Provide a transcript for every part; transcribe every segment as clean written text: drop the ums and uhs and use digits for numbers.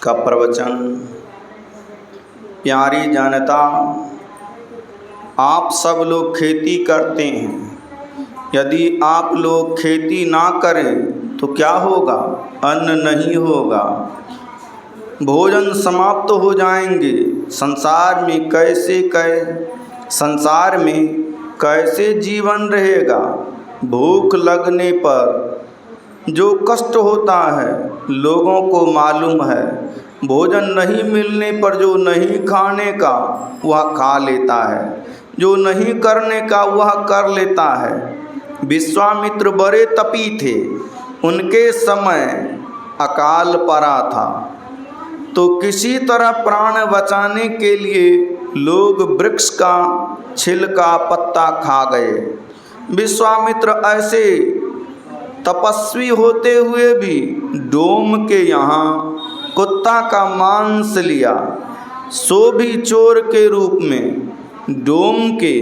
का प्रवचन। प्यारी जनता, आप सब लोग खेती करते हैं। यदि आप लोग खेती ना करें तो क्या होगा? अन्न नहीं होगा, भोजन समाप्त हो जाएंगे। संसार में कैसे जीवन रहेगा? भूख लगने पर जो कष्ट होता है लोगों को मालूम है। भोजन नहीं मिलने पर जो नहीं खाने का वह खा लेता है, जो नहीं करने का वह कर लेता है। विश्वामित्र बड़े तपी थे, उनके समय अकाल पड़ा था, तो किसी तरह प्राण बचाने के लिए लोग वृक्ष का छिलका पत्ता खा गए। विश्वामित्र ऐसे तपस्वी होते हुए भी डोम के यहाँ कुत्ता का मांस लिया, सो भी चोर के रूप में। डोम के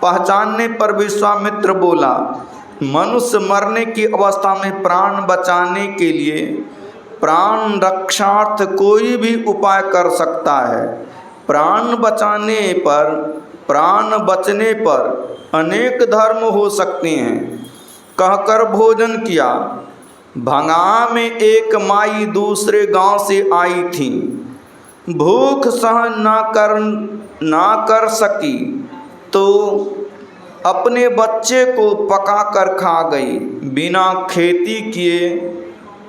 पहचानने पर विश्वामित्र बोला, मनुष्य मरने की अवस्था में प्राण बचाने के लिए प्राण रक्षार्थ कोई भी उपाय कर सकता है। प्राण बचने पर अनेक धर्म हो सकते हैं। कहकर भोजन किया। भंगा में एक माई दूसरे गांव से आई थी। भूख सहन ना कर सकी तो अपने बच्चे को पकाकर खा गई। बिना खेती किए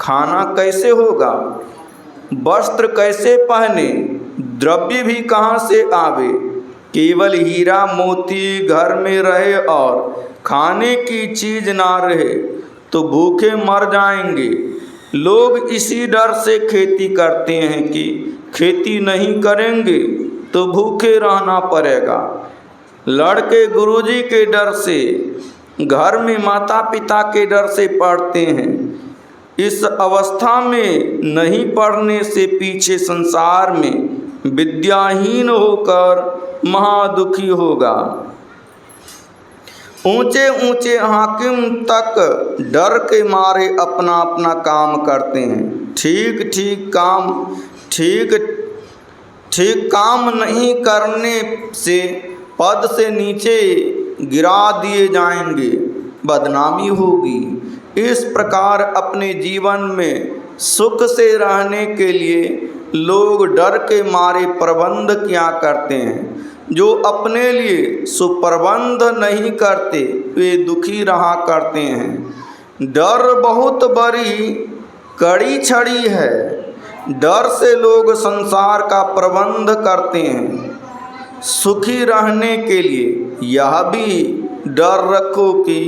खाना कैसे होगा? वस्त्र कैसे पहने? द्रव्य भी कहाँ से आवे? केवल हीरा मोती घर में रहे और खाने की चीज ना रहे तो भूखे मर जाएंगे। लोग इसी डर से खेती करते हैं कि खेती नहीं करेंगे तो भूखे रहना पड़ेगा। लड़के गुरुजी के डर से, घर में माता पिता के डर से पढ़ते हैं। इस अवस्था में नहीं पढ़ने से पीछे संसार में विद्याहीन होकर महादुखी होगा। ऊंचे ऊंचे हाकिम तक डर के मारे अपना अपना काम करते हैं। ठीक काम नहीं करने से पद से नीचे गिरा दिए जाएंगे, बदनामी होगी। इस प्रकार अपने जीवन में सुख से रहने के लिए लोग डर के मारे प्रबंध क्या करते हैं। जो अपने लिए सुप्रबंध नहीं करते वे दुखी रहा करते हैं। डर बहुत बड़ी कड़ी छड़ी है। डर से लोग संसार का प्रबंध करते हैं। सुखी रहने के लिए यह भी डर रखो कि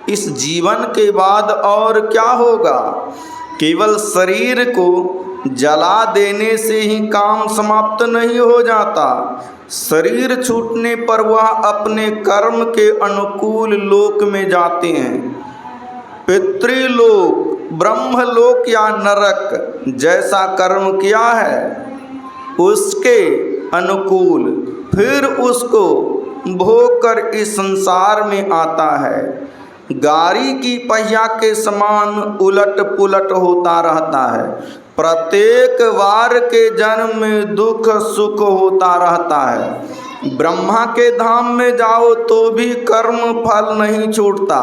इस जीवन के बाद और क्या होगा। केवल शरीर को जला देने से ही काम समाप्त नहीं हो जाता। शरीर छूटने पर वह अपने कर्म के अनुकूल लोक में जाते हैं। पितृलोक, ब्रह्मलोक या नरक, जैसा कर्म किया है उसके अनुकूल फिर उसको भोग कर इस संसार में आता है। गाड़ी की पहिया के समान उलट पुलट होता रहता है। प्रत्येक बार के जन्म में दुख सुख होता रहता है। ब्रह्मा के धाम में जाओ तो भी कर्म फल नहीं छूटता।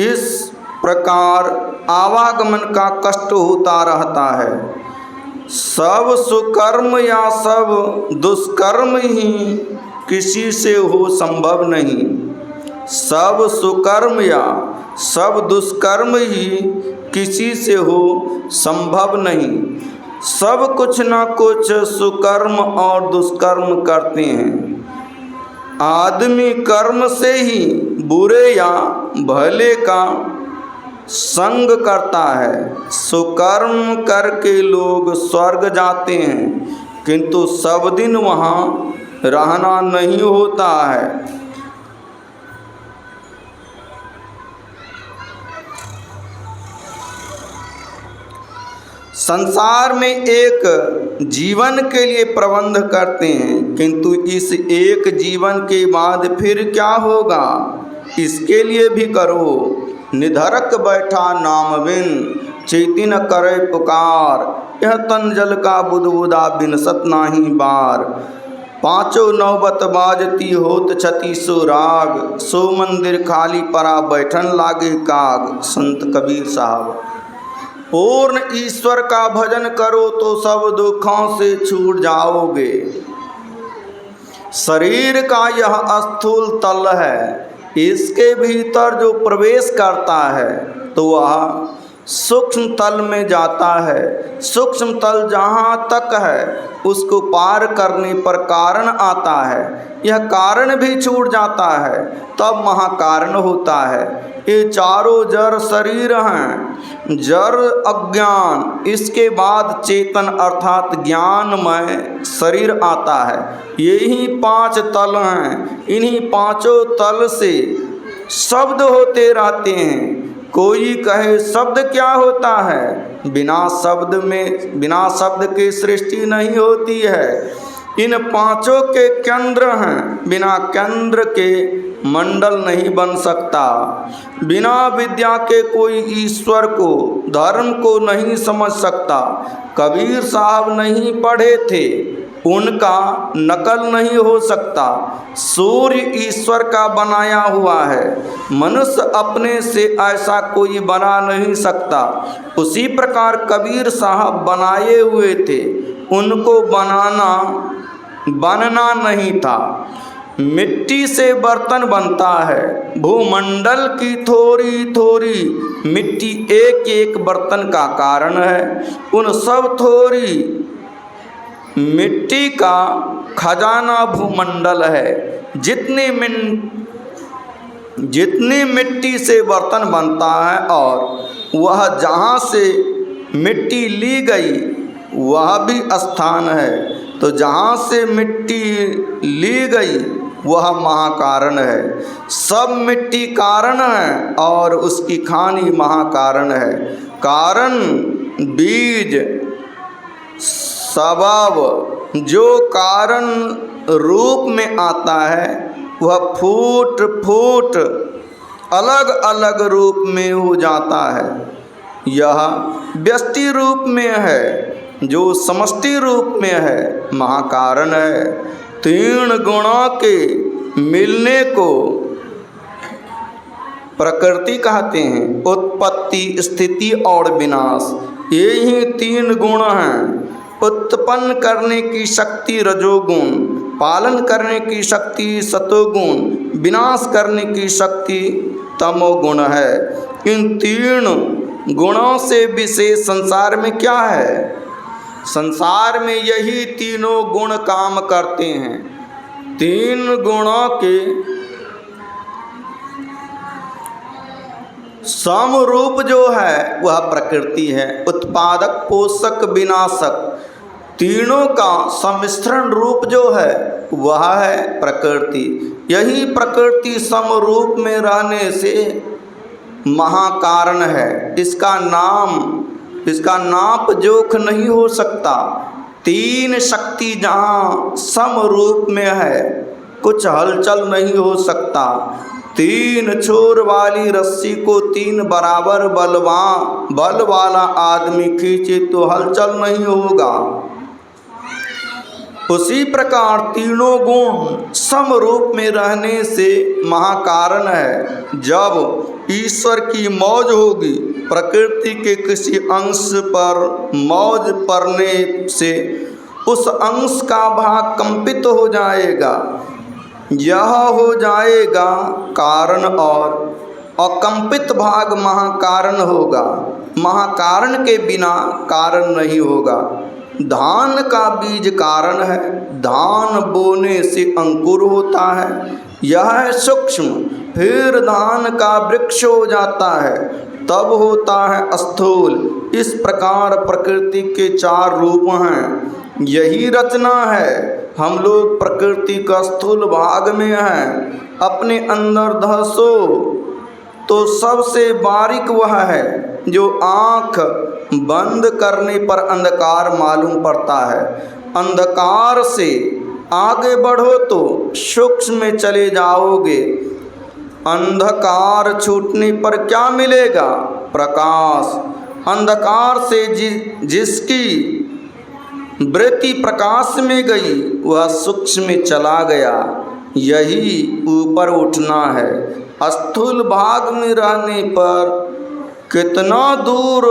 इस प्रकार आवागमन का कष्ट होता रहता है। सब सुकर्म या सब दुष्कर्म ही किसी से हो संभव नहीं। सब सुकर्म या सब दुष्कर्म ही किसी से हो संभव नहीं। सब कुछ न कुछ सुकर्म और दुष्कर्म करते हैं। आदमी कर्म से ही बुरे या भले का संग करता है। सुकर्म करके लोग स्वर्ग जाते हैं, किंतु सब दिन वहाँ रहना नहीं होता है। संसार में एक जीवन के लिए प्रबंध करते हैं, किंतु इस एक जीवन के बाद फिर क्या होगा इसके लिए भी करो। निधरक बैठा नाम बिन, चेतिन करे पुकार। यह तन जल का बुदबुदा बिनसत नाही बार। पाँचों नौबत बाजती होत छती सो राग, सो मंदिर खाली परा बैठन लागे काग। संत कबीर साहब। पूर्ण ईश्वर का भजन करो तो सब दुखों से छूट जाओगे। शरीर का यह स्थूल तल है, इसके भीतर जो प्रवेश करता है तो वह सूक्ष्म तल में जाता है। सूक्ष्म तल जहाँ तक है उसको पार करने पर कारण आता है। यह कारण भी छूट जाता है तब महाकारण होता है। ये चारों जड़ शरीर हैं। जड़ अज्ञान, इसके बाद चेतन अर्थात ज्ञानमय शरीर आता है। यही 5 तल हैं। इन्हीं पांचों तल से शब्द होते रहते हैं। कोई कहे शब्द क्या होता है? बिना शब्द के सृष्टि नहीं होती है। इन पांचों के केंद्र हैं, बिना केंद्र के मंडल नहीं बन सकता। बिना विद्या के कोई ईश्वर को, धर्म को नहीं समझ सकता। कबीर साहब नहीं पढ़े थे, उनका नकल नहीं हो सकता। सूर्य ईश्वर का बनाया हुआ है, मनुष्य अपने से ऐसा कोई बना नहीं सकता। उसी प्रकार कबीर साहब बनाए हुए थे, उनको बनना नहीं था। मिट्टी से बर्तन बनता है। भूमंडल की थोड़ी थोड़ी मिट्टी एक एक बर्तन का कारण है। उन सब थोड़ी मिट्टी का खजाना भूमंडल है। जितनी मिट्टी से बर्तन बनता है और वह जहाँ से मिट्टी ली गई वह भी स्थान है, तो जहाँ से मिट्टी ली गई वह महाकारण है। सब मिट्टी कारण है और उसकी खानी महाकारण है। कारण बीज सबब जो कारण रूप में आता है वह फूट फूट अलग अलग रूप में हो जाता है। यह व्यष्टि रूप में है, जो समष्टि रूप में है महाकारण है। 3 गुणों के मिलने को प्रकृति कहते हैं। उत्पत्ति, स्थिति और विनाश, यही 3 गुण हैं। उत्पन्न करने की शक्ति रजोगुण, पालन करने की शक्ति सतोगुण, विनाश करने की शक्ति तमोगुण है। इन 3 गुणों से विशेष संसार में क्या है? संसार में यही तीनों गुण काम करते हैं। 3 गुणों के समरूप जो है वह प्रकृति है। उत्पादक, पोषक, विनाशक, तीनों का सम्मिश्रण रूप जो है वह है प्रकृति। यही प्रकृति समरूप में रहने से महाकारण है। इसका नाप जोख नहीं हो सकता। 3 शक्ति जहाँ समरूप में है कुछ हलचल नहीं हो सकता। 3 छोर वाली रस्सी को 3 बराबर बल वाला आदमी खींचे तो हलचल नहीं होगा। उसी प्रकार तीनों गुण समरूप में रहने से महाकारण है। जब ईश्वर की मौज होगी, प्रकृति के किसी अंश पर मौज पड़ने से उस अंश का भाग कंपित हो जाएगा। यह हो जाएगा कारण और अकंपित भाग महाकारण होगा। महाकारण के बिना कारण नहीं होगा। धान का बीज कारण है। धान बोने से अंकुर होता है, यह है सूक्ष्म। फिर धान का वृक्ष हो जाता है, तब होता है स्थूल। इस प्रकार प्रकृति के 4 रूप हैं। यही रचना है। हम लोग प्रकृति का स्थूल भाग में हैं। अपने अंदर धंसो तो सबसे बारीक वह है जो आँख बंद करने पर अंधकार मालूम पड़ता है। अंधकार से आगे बढ़ो तो सूक्ष्म में चले जाओगे। अंधकार छूटने पर क्या मिलेगा? प्रकाश। अंधकार से जिसकी वृत्ति प्रकाश में गई वह सूक्ष्म में चला गया। यही ऊपर उठना है। स्थूल भाग में रहने पर कितना दूर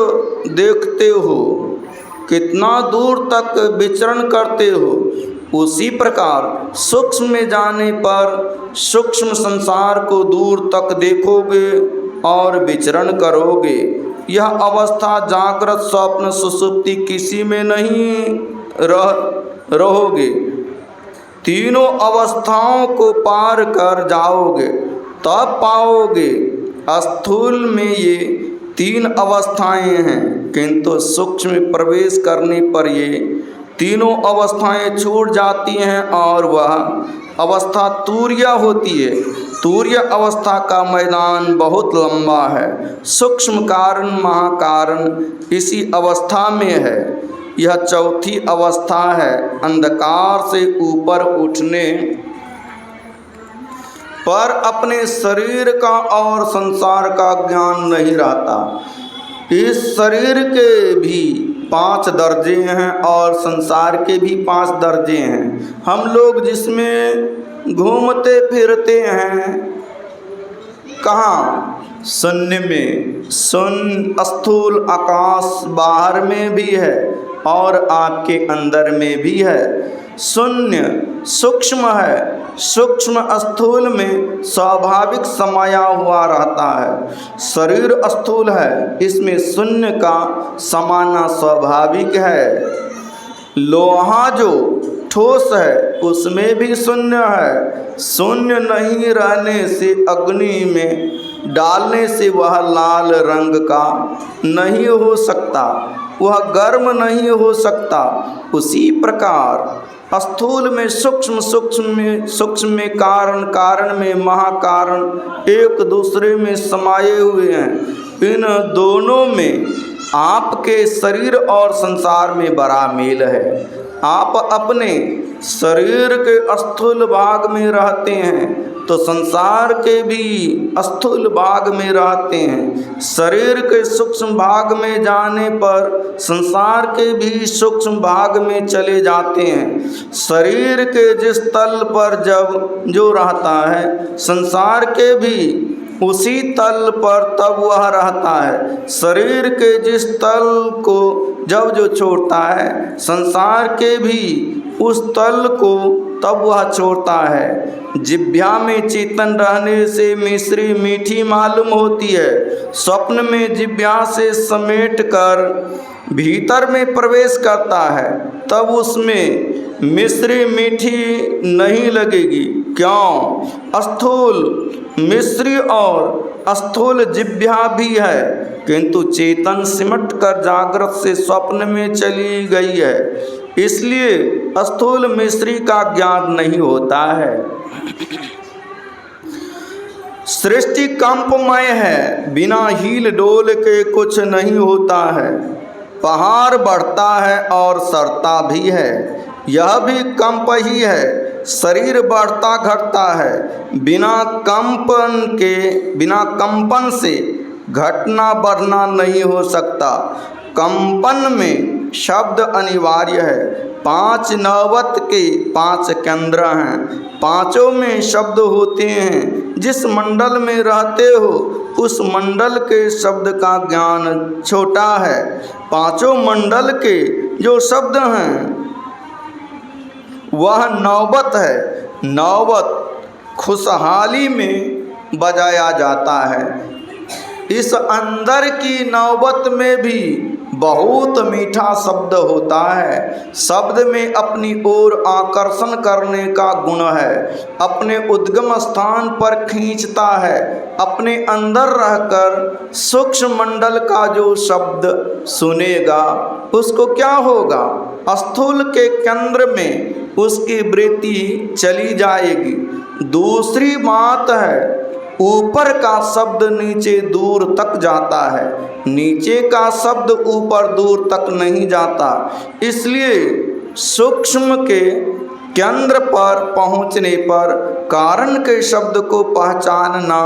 देखते हो, कितना दूर तक विचरण करते हो, उसी प्रकार सूक्ष्म में जाने पर सूक्ष्म संसार को दूर तक देखोगे और विचरण करोगे। यह अवस्था जागृत स्वप्न सुषुप्ति किसी में नहीं रहोगे। तीनों अवस्थाओं को पार कर जाओगे तब पाओगे। स्थूल में ये तीन अवस्थाएं हैं, किंतु सूक्ष्म में प्रवेश करने पर ये तीनों अवस्थाएं छूट जाती हैं और वह अवस्था तुर्य होती है। तुर्य अवस्था का मैदान बहुत लंबा है। सूक्ष्म कारण महाकारण इसी अवस्था में है। यह चौथी अवस्था है। अंधकार से ऊपर उठने पर अपने शरीर का और संसार का ज्ञान नहीं रहता। इस शरीर के भी 5 दर्जे हैं और संसार के भी 5 दर्जे हैं। हम लोग जिसमें घूमते फिरते हैं, कहाँ? शून्य में। शून्य स्थूल आकाश बाहर में भी है और आपके अंदर में भी है। शून्य सूक्ष्म है। सूक्ष्म स्थूल में स्वाभाविक समाया हुआ रहता है। शरीर स्थूल है, इसमें शून्य का समाना स्वाभाविक है। लोहा जो ठोस है उसमें भी शून्य है। शून्य नहीं रहने से अग्नि में डालने से वह लाल रंग का नहीं हो सकता, वह गर्म नहीं हो सकता। उसी प्रकार स्थूल में सूक्ष्म, सूक्ष्म में कारण, कारण में महाकारण एक दूसरे में समाये हुए हैं। इन दोनों में आपके शरीर और संसार में बड़ा मेल है। आप अपने शरीर के स्थूल भाग में रहते हैं तो संसार के भी स्थूल भाग में रहते हैं। शरीर के सूक्ष्म भाग में जाने पर संसार के भी सूक्ष्म भाग में चले जाते हैं। शरीर के जिस तल पर जब जो रहता है संसार के भी उसी तल पर तब वह रहता है। शरीर के जिस तल को जब जो छोड़ता है संसार के भी उस तल को तब वह छोड़ता है। जिह्वा में चेतन रहने से मिश्री मीठी मालूम होती है। स्वप्न में जिह्वा से समेट कर भीतर में प्रवेश करता है तब उसमें मिश्री मीठी नहीं लगेगी। क्यों? स्थूल मिश्री और स्थूल जिह्वा भी है, किंतु चेतन सिमट कर जागृत से स्वप्न में चली गई है, इसलिए स्थूल मिश्री का ज्ञान नहीं होता है। सृष्टि कंपमय है, बिना हील डोल के कुछ नहीं होता है। पहाड़ बढ़ता है और सरता भी है, यह भी कंप ही है। शरीर बढ़ता घटता है, बिना कंपन से घटना बढ़ना नहीं हो सकता। कंपन में शब्द अनिवार्य है। 5 नौवत के 5 केंद्र हैं, पांचों में शब्द होते हैं। जिस मंडल में रहते हो उस मंडल के शब्द का ज्ञान छोटा है। पांचों मंडल के जो शब्द हैं वह नौबत है। नौबत खुशहाली में बजाया जाता है। इस अंदर की नौबत में भी बहुत मीठा शब्द होता है। शब्द में अपनी ओर आकर्षण करने का गुण है, अपने उद्गम स्थान पर खींचता है। अपने अंदर रहकर सूक्ष्म मंडल का जो शब्द सुनेगा उसको क्या होगा? स्थूल के केंद्र में उसकी वृत्ति चली जाएगी। दूसरी बात है, ऊपर का शब्द नीचे दूर तक जाता है, नीचे का शब्द ऊपर दूर तक नहीं जाता। इसलिए सूक्ष्म के केंद्र पर पहुंचने पर कारण के शब्द को पहचानना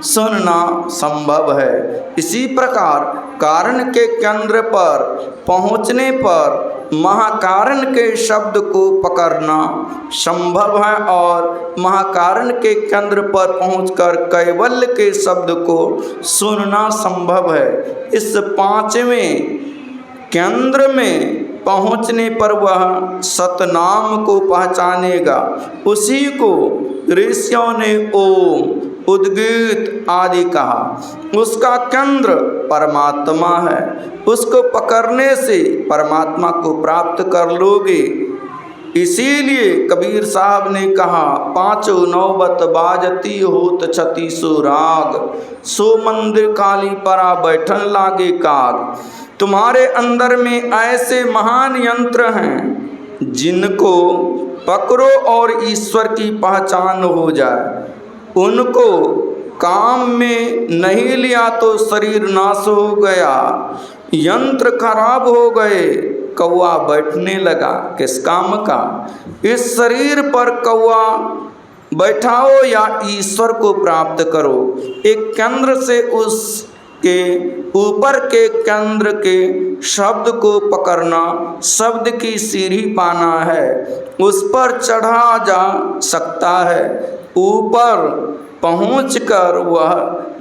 सुनना संभव है। इसी प्रकार कारण के केंद्र पर पहुँचने पर महाकारण के शब्द को पकड़ना संभव है और महाकारण के केंद्र पर पहुंचकर कैवल्य के शब्द को सुनना संभव है। इस पांचवें केंद्र में पहुंचने पर वह सतनाम को पहचानेगा। उसी को ऋषियों ने ओम, उद्गीत आदि कहा। उसका केंद्र परमात्मा है। उसको पकड़ने से परमात्मा को प्राप्त कर लोगे। इसीलिए कबीर साहब ने कहा, पांचों नौबत बाजती होत छती सो राग, सो मंदिर काली परा बैठन लागे काग। तुम्हारे अंदर में ऐसे महान यंत्र हैं जिनको पकड़ो और ईश्वर की पहचान हो जाए। उनको काम में नहीं लिया तो शरीर नाश हो गया, यंत्र खराब हो गए, कौवा बैठने लगा। किस काम का? इस शरीर पर कौवा बैठाओ या ईश्वर को प्राप्त करो। एक केंद्र से उसके ऊपर के केंद्र के शब्द को पकड़ना, शब्द की सीढ़ी पाना है। उस पर चढ़ा जा सकता है। ऊपर पहुंचकर वह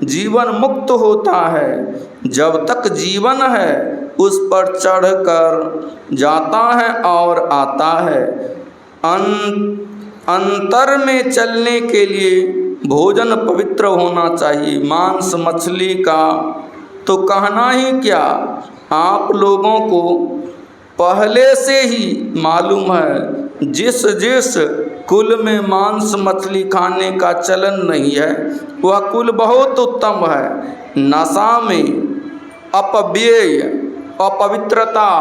जीवन मुक्त होता है। जब तक जीवन है उस पर चढ़कर जाता है और आता है। अंतर में चलने के लिए भोजन पवित्र होना चाहिए। मांस मछली का तो कहना ही क्या, आप लोगों को पहले से ही मालूम है। जिस जिस कुल में मांस मछली खाने का चलन नहीं है वह कुल बहुत उत्तम है। नशा में अपव्यय, अपवित्रता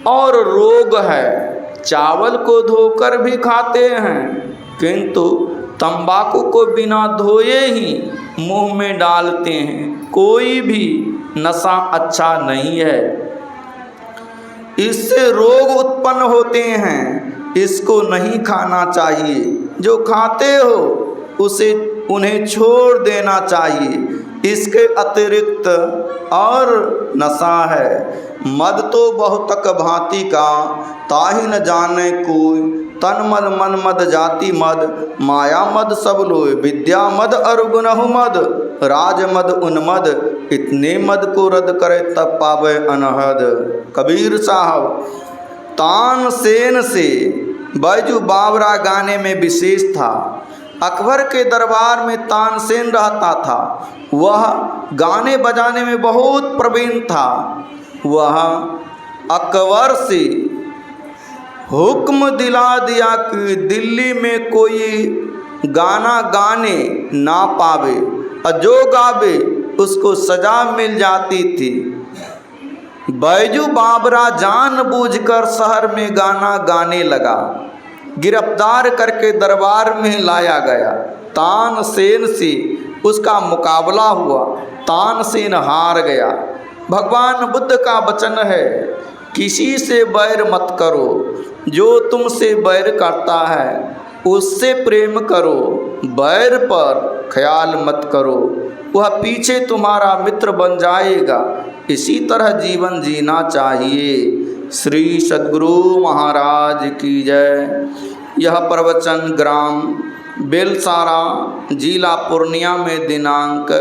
और रोग है। चावल को धोकर भी खाते हैं किंतु तंबाकू को बिना धोए ही मुंह में डालते हैं। कोई भी नशा अच्छा नहीं है, इससे रोग उत्पन्न होते हैं। इसको नहीं खाना चाहिए। जो खाते हो उसे उन्हें छोड़ देना चाहिए। इसके अतिरिक्त और नशा है। मद तो बहुतक भांति का, ताहि न जाने कोई। तन मद मन मद जाति मद, माया मद सब लोय। विद्या मद अरु गुनहु मद, राज मद उन्मद। इतने मद को रद्द करे तब पावे अनहद। कबीर साहब तानसेन से बैजू बावरा गाने में विशेष था। अकबर के दरबार में तानसेन रहता था। वह गाने बजाने में बहुत प्रवीण था। वह अकबर से हुक्म दिला दिया कि दिल्ली में कोई गाना गाने ना पावे और जो गावे उसको सजा मिल जाती थी। बैजू बावरा जानबूझकर शहर में गाना गाने लगा। गिरफ्तार करके दरबार में लाया गया। तानसेन से उसका मुकाबला हुआ। तानसेन हार गया। भगवान बुद्ध का वचन है, किसी से बैर मत करो। जो तुमसे बैर करता है उससे प्रेम करो। बैर पर ख्याल मत करो, वह पीछे तुम्हारा मित्र बन जाएगा। इसी तरह जीवन जीना चाहिए। श्री सद्गुरु महाराज की जय। यह प्रवचन ग्राम बेलसारा, जिला पूर्णिया में दिनांक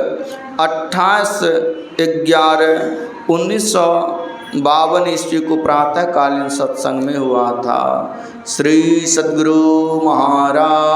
28/11/1952 ईस्वी को प्रातःकालीन सत्संग में हुआ था। श्री सद्गुरु महाराज